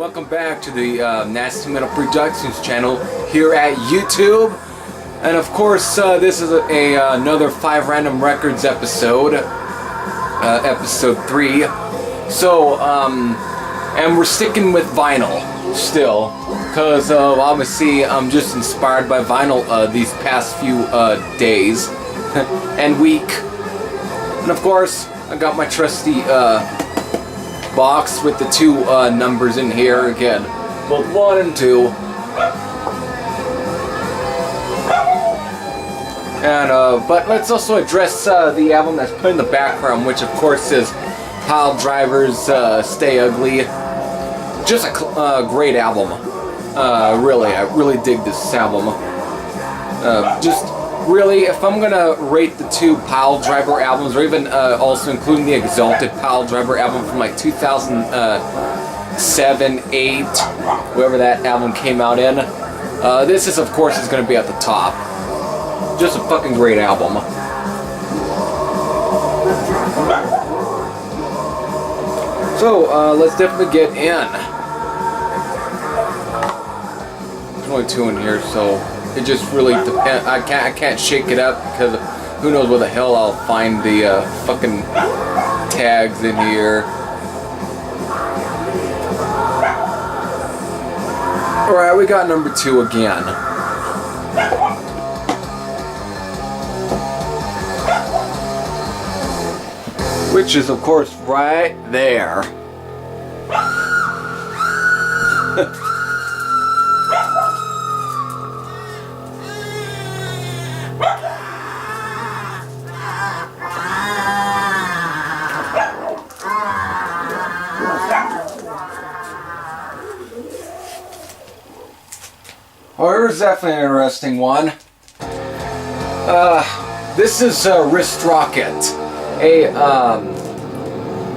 welcome back to the Nasty Metal Productions channel here at YouTube. And of course, this is another 5 Random Records episode, episode 3. So, and we're sticking with vinyl still, because obviously I'm just inspired by vinyl these past few days and week. And of course, I got my trusty box with the 2 numbers in here again, both 1 and 2. And but let's also address the album that's put in the background, which of course is Pile Driver's Stay Ugly. Just a great album. Really, I really dig this album. Just really, if I'm gonna rate the 2 Pile Driver albums, or even also including the Exalted Pile Driver album from like 2007, 8, whoever that album came out in, this is of course is gonna be at the top. Just a fucking great album. So let's definitely get in. There's only 2 in here, so it just really depends. I can't shake it up because who knows where the hell I'll find the fucking tags in here. Alright, we got number 2 again. Which is of course right there. Oh, here's definitely an interesting one. This is Wrist Rocket.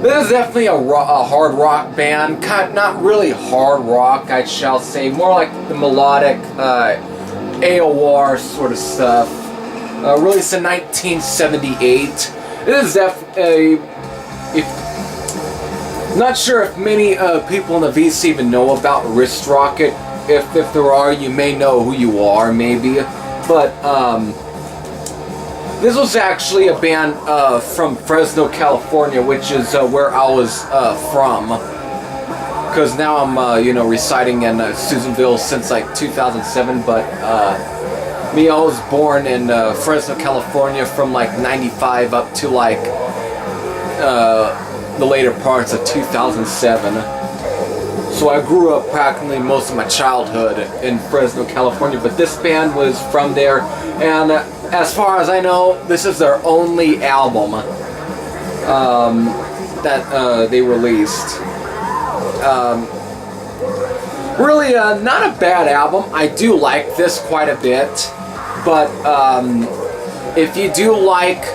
This is definitely a hard rock band. Not really hard rock, I shall say. More like the melodic AOR sort of stuff. Released in 1978. It is definitely... not sure if many people in the VC even know about Wrist Rocket. If there are, you may know who you are, maybe. But, this was actually a band from Fresno, California, which is where I was from. Because now I'm, residing in Susanville since like 2007. But I was born in Fresno, California from like 95 up to like the later parts of 2007. So I grew up practically most of my childhood in Fresno, California. But this band was from there, and as far as I know, this is their only album that they released. Really, not a bad album. I do like this quite a bit, but if you do like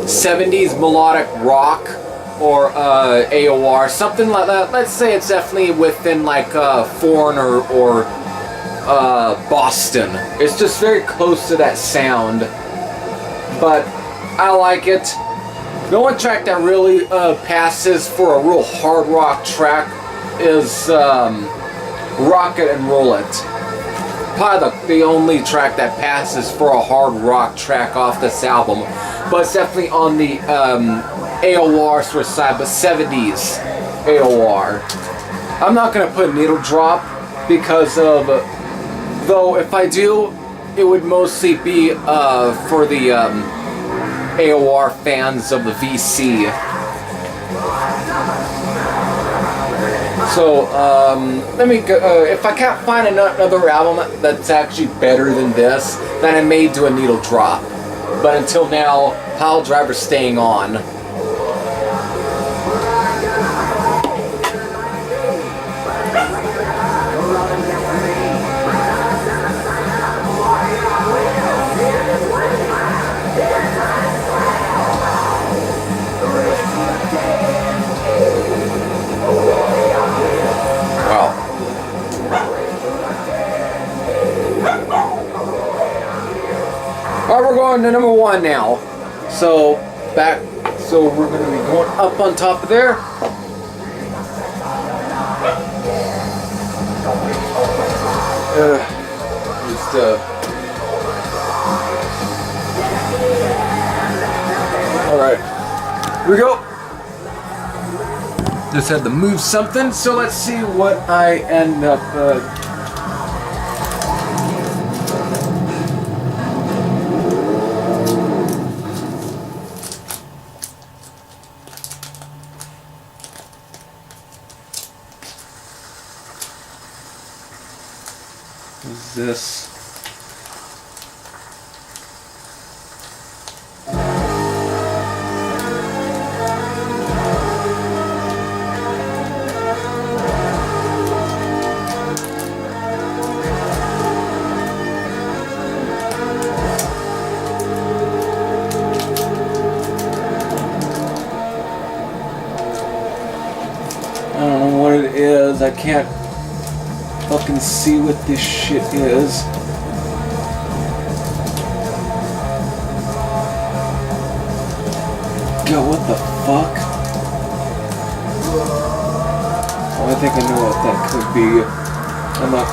70s melodic rock or AOR, something like that, let's say it's definitely within like Foreigner or Boston. It's just very close to that sound. But I like it. The only track that really passes for a real hard rock track is Rocket and Roll It. Probably the only track that passes for a hard rock track off this album. But it's definitely on the AOR sort of side, but 70s AOR. I'm not going to put Needle Drop because of... though if I do, it would mostly be for the AOR fans of the VC. So, let me go, if I can't find another album that's actually better than this, then I may do a Needle Drop. But until now, Pile Driver's staying on. Alright, we're going to number 1 now. So, we're going to be going up on top of there. Alright. Here we go. Just had to move something, so let's see what I end up is this. I don't know what it is. I can't fucking see what this shit is. Yo, what the fuck? Oh, I think I know what that could be. I'm not...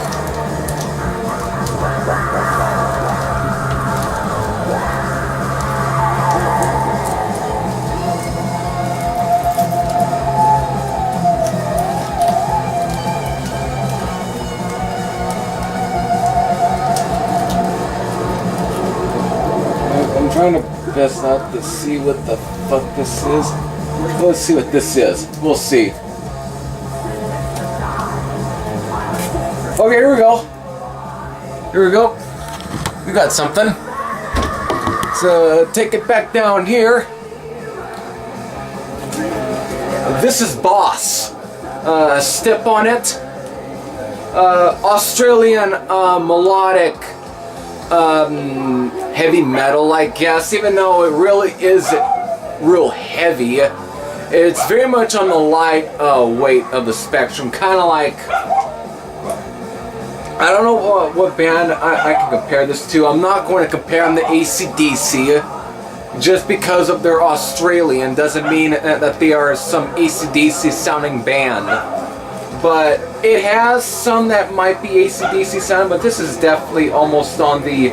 I'm trying to best not to see what the fuck this is. Let's see what this is. We'll see. Okay, here we go. Here we go. We got something. So take it back down here. This is Boss. Step on it. Australian melodic heavy metal, I guess, even though it really isn't real heavy. It's very much on the light weight of the spectrum, kind of like, I don't know what band I can compare this to. I'm not going to compare them to AC/DC. Just because of their Australian doesn't mean that they are some AC/DC sounding band. But it has some that might be AC/DC sound, but this is definitely almost on the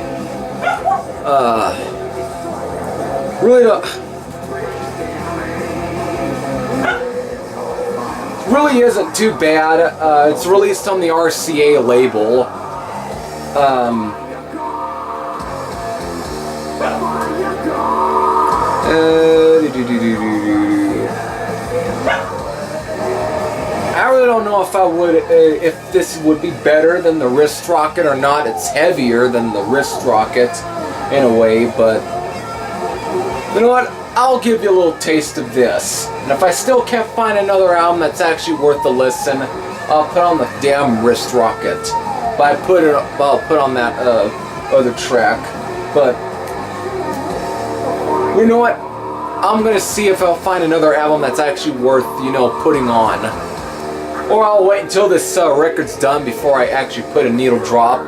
really isn't too bad. It's released on the RCA label. I really don't know if I would, if this would be better than the wrist rocket or not. It's heavier than the wrist rocket in a way, but you know what? I'll give you a little taste of this. And if I still can't find another album that's actually worth a listen, I'll put on the damn wrist rocket. But I'll put on that other track. But you know what? I'm gonna see if I'll find another album that's actually worth, you know, putting on. Or I'll wait until this record's done before I actually put a needle drop.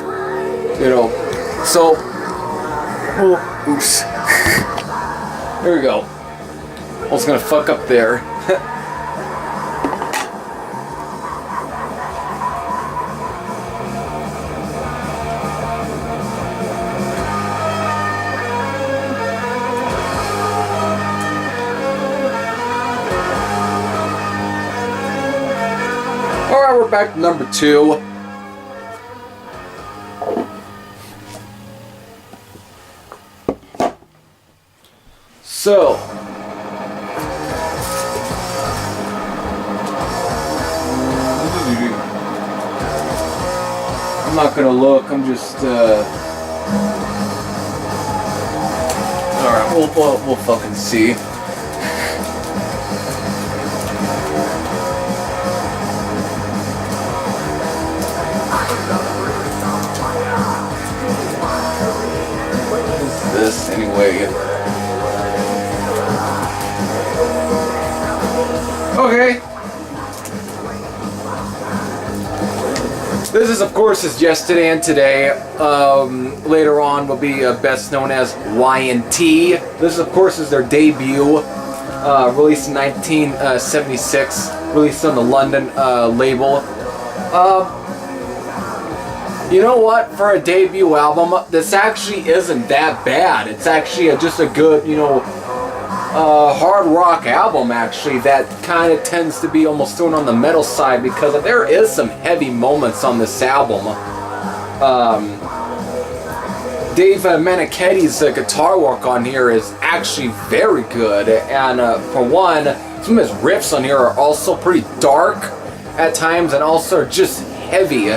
You know, so... Oh, oops. Here we go. I was gonna fuck up there. Alright, we're back to number 2. So, I'm not gonna look, I'm just, alright, we'll fucking see. What is this anyway? Okay. This is, of course, is Yesterday and Today. Later on will be best known as Y&T. This, of course, is their debut, released in 1976, released on the London label. You know what? For a debut album, this actually isn't that bad. It's actually just a good, you know, hard rock album, actually, that kind of tends to be almost thrown on the metal side, because there is some heavy moments on this album. Dave Meniketti's guitar work on here is actually very good, and for one, some of his riffs on here are also pretty dark at times, and also just heavy.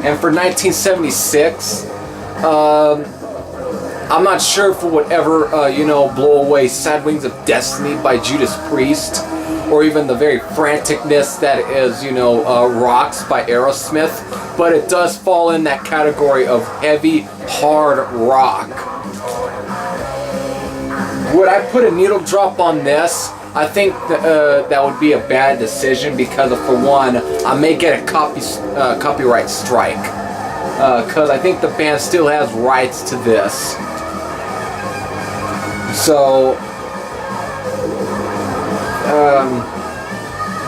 And for 1976, I'm not sure if it would ever, you know, blow away Sad Wings of Destiny by Judas Priest, or even the very franticness that is, you know, Rocks by Aerosmith, but it does fall in that category of heavy, hard rock. Would I put a needle drop on this? I think that would be a bad decision, because for one, I may get a copyright strike, because I think the band still has rights to this. So,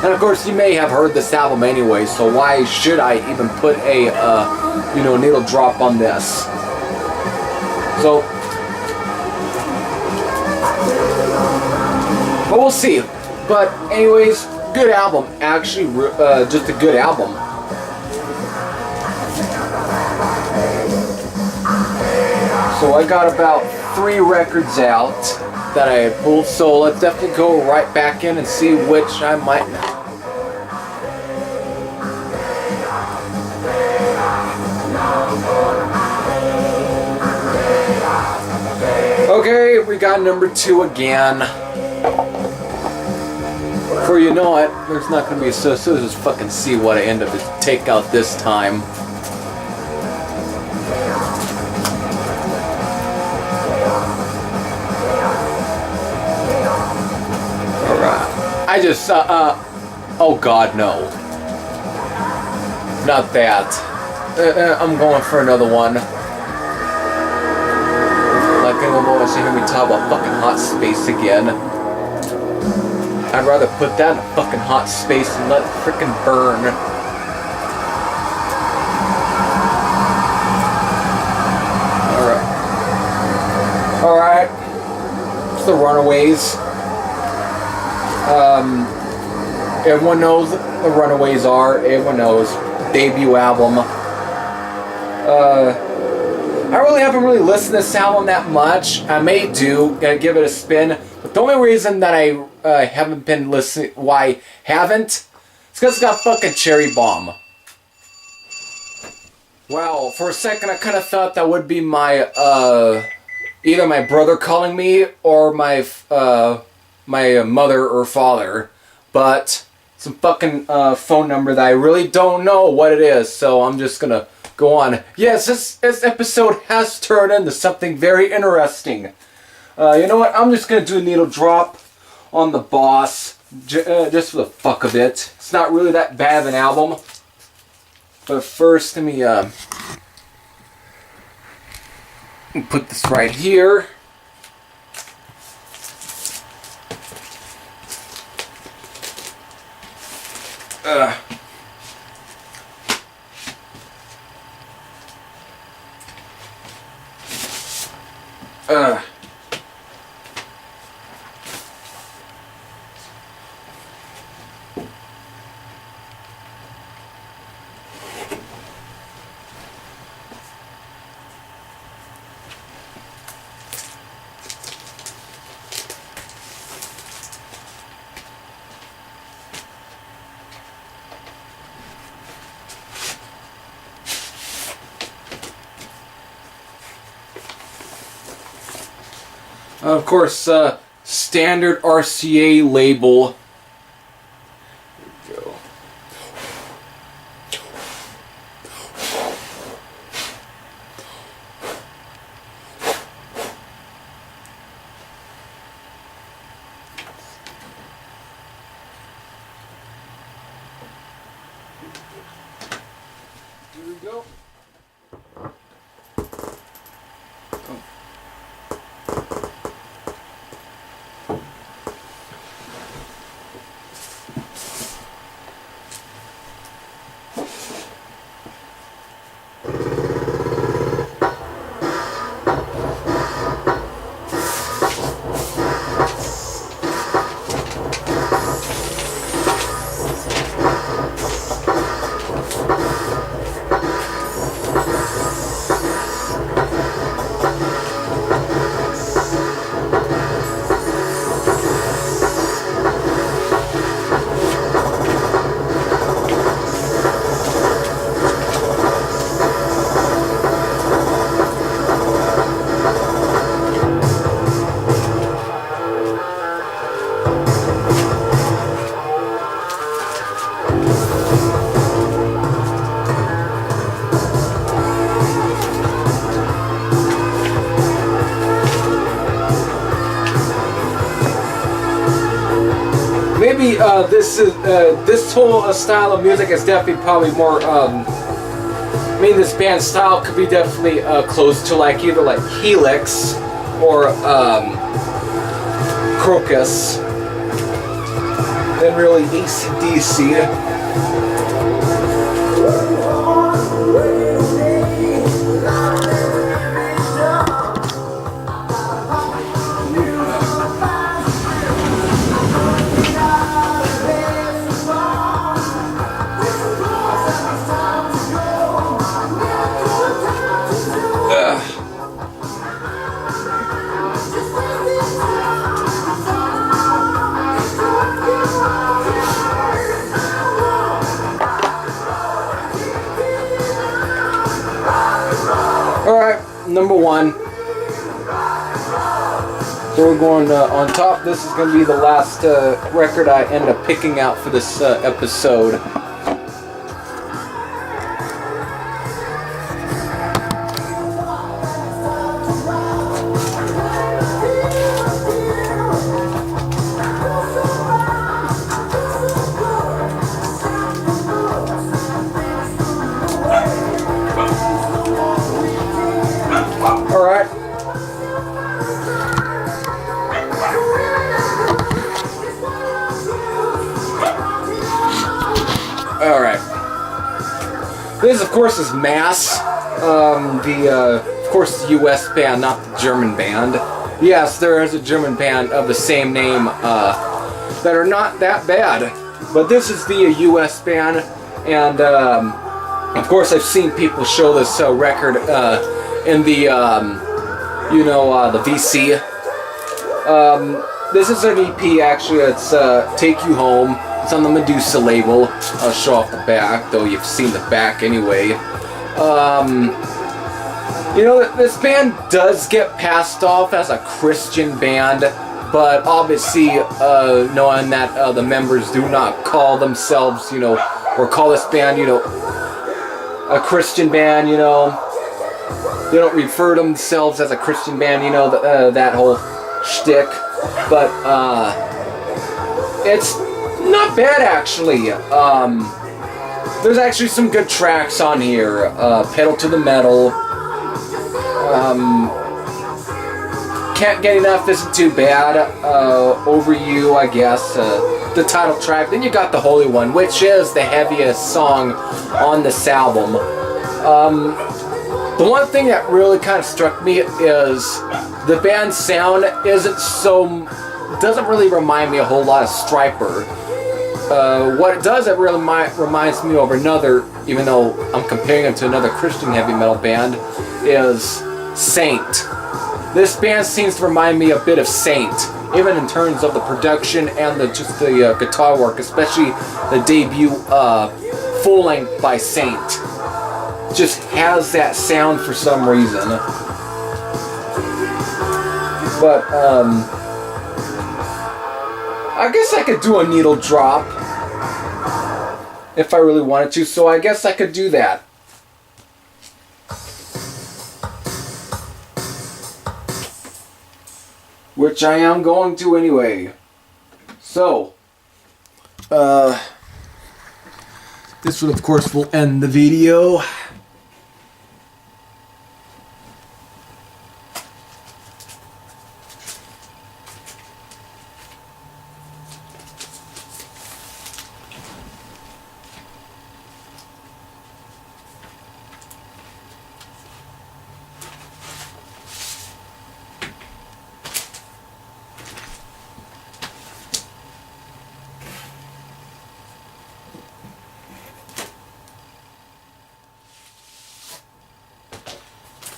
and of course, you may have heard this album anyway, so why should I even put a, you know, needle drop on this? So, but we'll see. But anyways, good album. Actually, just a good album. So I got about 3 records out that I had pulled, so let's definitely go right back in and see which I might. Okay, we got number 2 again. Before you know it, there's not going to be a so just fucking see what I end up to take out this time. I just, oh god, no. Not that. I'm going for another one. Like anyone wants to hear me talk about fucking hot space again. I'd rather put that in a fucking hot space and let it frickin' burn. Alright. It's the Runaways. Everyone knows the Runaways are. Everyone knows. Debut album. I really haven't listened to this album that much. I may do. Gotta give it a spin. But the only reason that I haven't been listening, why I haven't, it's because it's got fucking Cherry Bomb. Wow, for a second I kind of thought that would be my, either my brother calling me or my, my mother or father, but some fucking phone number that I really don't know what it is, so I'm just gonna go on. Yes, this episode has turned into something very interesting. You know what, I'm just gonna do a needle drop on The Boss, just for the fuck of it. It's not really that bad of an album, but first let me put this right here. Of course, standard RCA label. There we go. Here we go. maybe this whole style of music is definitely probably more. I mean, this band's style could be definitely close to like either like Helix or Crocus than really AC/DC. Alright, number one. So we're going on top. This is going to be the last record I end up picking out for this episode. Alright. Alright. This, of course, is Mass. Of course, the US band, not the German band. Yes, there is a German band of the same name that are not that bad. But this is the US band, and of course, I've seen people show this record in the, the VC. This is an EP, actually. It's Take You Home. It's on the Medusa label. I'll show off the back, though you've seen the back anyway. This band does get passed off as a Christian band, but obviously, knowing that the members do not call themselves, or call this band, a Christian band, they don't refer to themselves as a Christian band, that whole shtick. But it's not bad, actually. There's actually some good tracks on here. Pedal to the Metal. Can't Get Enough isn't too bad. Over You, I guess. The title track. Then you got The Holy One, which is the heaviest song on this album. The one thing that really kind of struck me is the band's sound doesn't really remind me a whole lot of Stryper. What it does, it really reminds me of another, even though I'm comparing it to another Christian heavy metal band, is Saint. This band seems to remind me a bit of Saint, even in terms of the production and the guitar work, especially the debut full length by Saint. Just has that sound for some reason. But I guess I could do a needle drop if I really wanted to, so I guess I could do that. Which I am going to anyway. So, this one, of course, will end the video.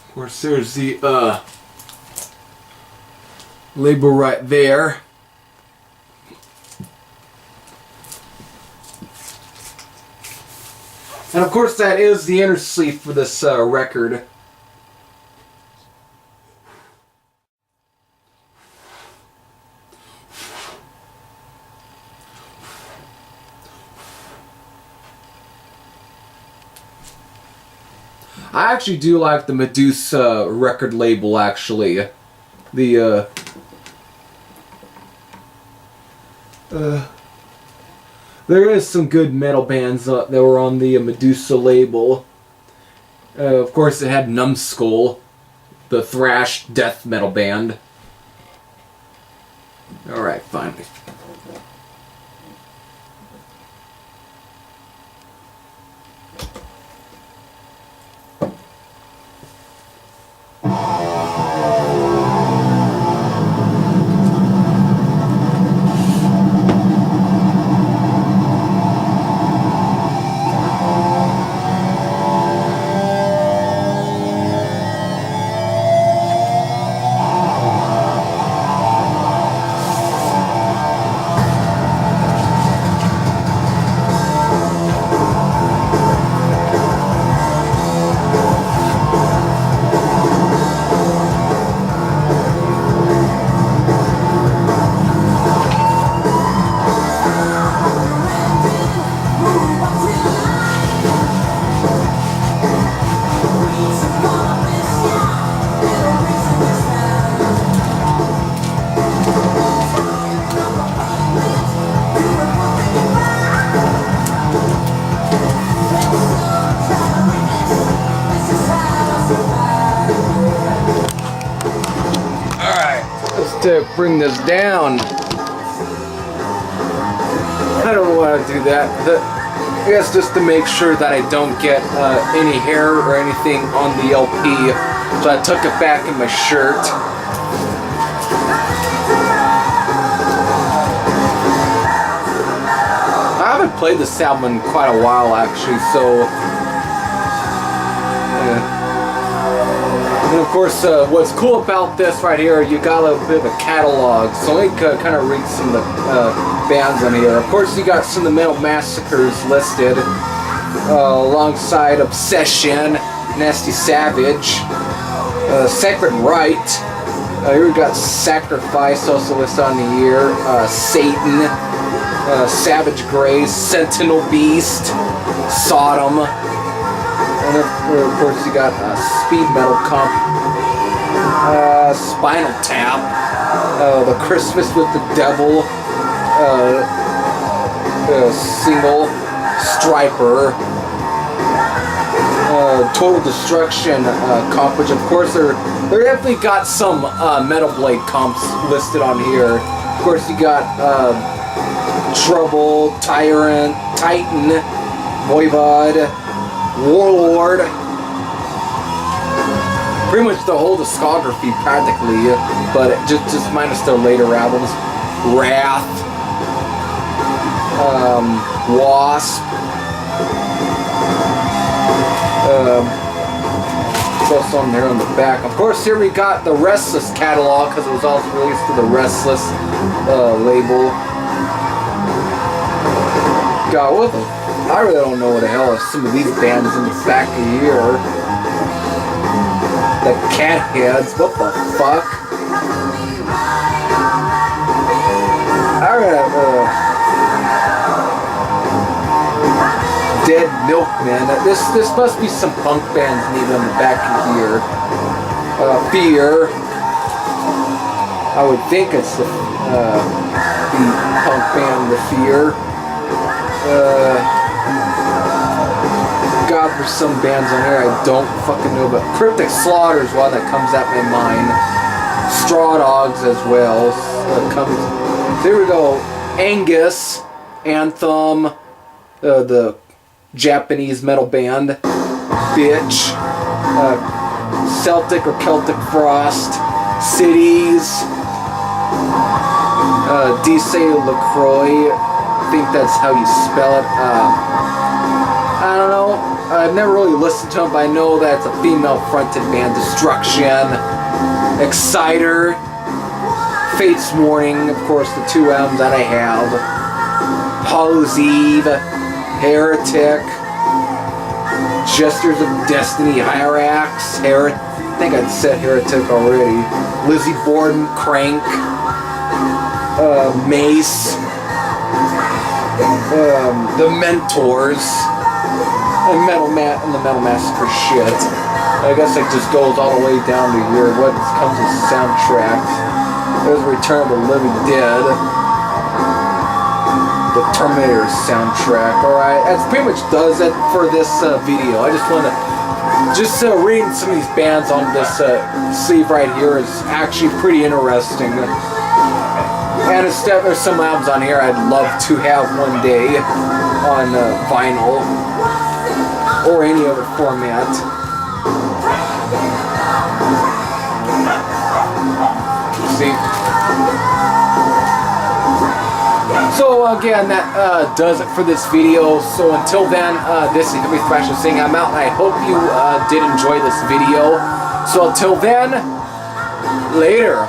Of course, there's the label right there. And of course, that is the inner sleeve for this record. I actually do like the Medusa record label, actually. There is some good metal bands that were on the Medusa label. Of course, it had Numbskull, the thrash death metal band. Alright, finally. To bring this down. I don't want to do that. I guess just to make sure that I don't get any hair or anything on the LP. So I took it back in my shirt. I haven't played this album in quite a while actually, so and of course, what's cool about this right here, you got a little bit of a catalog, so let me kind of read some of the bands on here. Of course, you got some of the Metal Massacres listed, alongside Obsession, Nasty Savage, Sacred Rite, here we got Sacrifice, also listed on the year, Satan, Savage Grace, Sentinel Beast, Sodom, and of course you got Speed Metal Comp, Spinal Tap, The Christmas with the Devil, single, Striper, Total Destruction comp, which of course they're definitely got some Metal Blade comps listed on here. Of course you got Trouble, Tyrant, Titan, Voivod, Warlord, pretty much the whole discography practically, but just minus their later albums. Wrath, Wasp, it's also on there on the back. Of course, here we got the Restless catalog because it was also released through the Restless label. God, what the? I really don't know what the hell are some of these bands in the back of here. The Catheads, what the fuck? Alright, Dead Milkman. This must be some punk bands needed on the back of here. Fear. I would think it's the punk band, The Fear. God, there's some bands on here I don't fucking know, but Cryptic Slaughter is one that comes at my mind. Straw Dogs as well. There we go. Angus, Anthem, the Japanese metal band, Bitch, Celtic or Celtic Frost, Cities, DC LaCroix, I think that's how you spell it. I don't know. I've never really listened to them, but I know that it's a female-fronted band. Destruction, Exciter, Fate's Warning, of course, the two albums that I have. Hollow's Eve, Heretic, Jesters of Destiny, Hyrax, I think I'd said Heretic already. Lizzie Borden, Crank, Mace, The Mentors, and the Metal Massacre shit. I guess it just goes all the way down to here. What comes with soundtracks? There's Return of the Living Dead. the Terminator soundtrack. Alright, that's pretty much does it for this video. I just want to reading some of these bands on this sleeve right here is actually pretty interesting. And instead, there's some albums on here I'd love to have one day on vinyl or any other format. See? So again, that does it for this video. So until then, this is Heavy Thrasher saying I'm out, and I hope you did enjoy this video. So until then, later.